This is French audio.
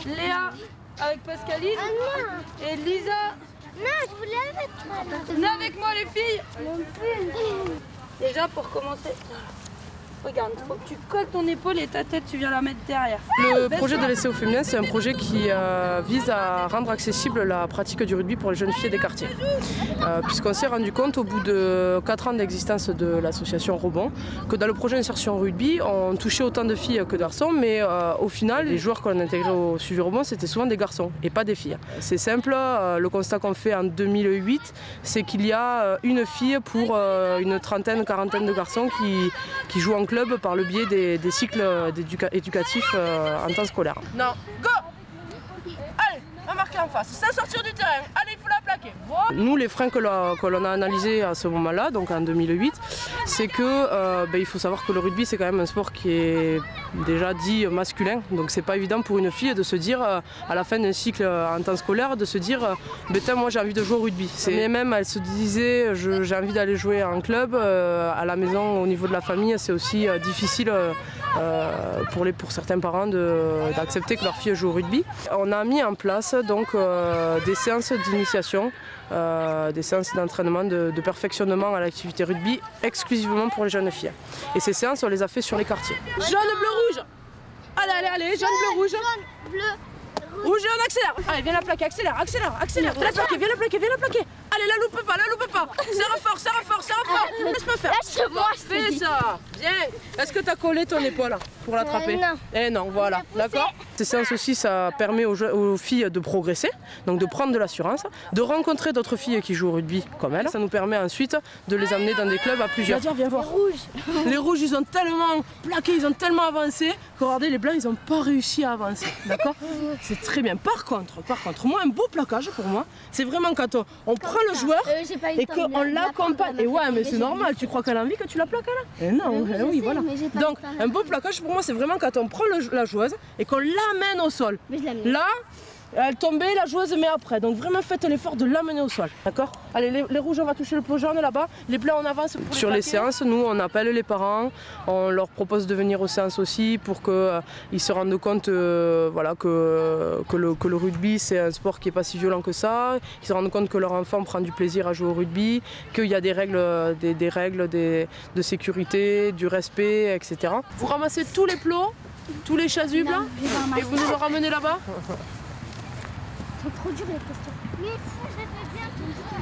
Léa avec Pascaline et Lisa. Non, je voulais avec toi. Venez avec moi les filles. Déjà pour commencer, regarde, faut que tu colles ton épaule et ta tête, tu viens la mettre derrière. Le projet de l'essai au féminin, c'est un projet qui vise à rendre accessible la pratique du rugby pour les jeunes filles des quartiers. Puisqu'on s'est rendu compte au bout de 4 ans d'existence de l'association Rebond que dans le projet d'insertion rugby, on touchait autant de filles que de garçons, mais au final, les joueurs qu'on intégrait au suivi Rebond, c'était souvent des garçons et pas des filles. C'est simple, le constat qu'on fait en 2008, c'est qu'il y a une fille pour une trentaine, quarantaine de garçons qui jouent en club par le biais des cycles éducatifs en temps scolaire. Non, go! Allez, on va marquer en face, sans sortir du terrain. Allez, il faut la plaquer. Voilà. Nous, les freins que l'on a analysés à ce moment-là, donc en 2008, c'est que il faut savoir que le rugby, c'est quand même un sport qui est déjà dit masculin. Donc c'est pas évident pour une fille de se dire, à la fin d'un cycle en temps scolaire, de se dire moi j'ai envie de jouer au rugby. Et même elle se disait j'ai envie d'aller jouer en club, à la maison au niveau de la famille c'est aussi difficile pour certains parents d'accepter que leur fille joue au rugby. On a mis en place donc des séances d'initiation, des séances d'entraînement, de perfectionnement à l'activité rugby exclusivement pour les jeunes filles. Et ces séances on les a fait sur les quartiers. Jaune, bleu, rouge. Allez, jaune, bleu, rouge. Jaune, bleu, rouge et on accélère. Allez, viens la plaquer, accélère. Viens la plaquer. Allez, la loupe pas. Serre fort. Laisse-moi faire. lâche-moi, Fais ça. Bien. Est-ce que tu as collé ton épaule pour l'attraper? Non. Eh non, voilà. D'accord. Ces séances aussi, ça permet aux filles de progresser, donc de prendre de l'assurance, de rencontrer d'autres filles qui jouent au rugby comme elles. Ça nous permet ensuite de les amener dans des clubs à plusieurs. Viens voir. Les rouges, ils ont tellement plaqué, ils ont tellement avancé que regardez, les blancs, ils n'ont pas réussi à avancer. D'accord? C'est très bien. Par contre, moi, un beau plaquage pour moi, c'est vraiment quand on prend le joueur et qu'on l'accompagne. Et ouais, mais c'est normal. Tu crois qu'elle a envie que tu la plaques là? Eh non, oui, voilà. Donc, un beau plaquage pour moi, c'est vraiment quand on prend la joueuse et qu'on l'amène au sol. Là, elle tombait, la joueuse met après. Donc vraiment faites l'effort de l'amener au sol. D'accord? Allez, les rouges, on va toucher le pot jaune là-bas. Les bleus, on avance. Sur les séances, nous, on appelle les parents. On leur propose de venir aux séances aussi pour qu'ils se rendent compte que le rugby, c'est un sport qui n'est pas si violent que ça. Qu'ils se rendent compte que leur enfant prend du plaisir à jouer au rugby. Qu'il y a des règles de sécurité, du respect, etc. Vous ramassez tous les plots, tous les chasubles et vous nous les ramenez là-bas. C'est trop dur les questions. Mais je veux bien tout ça.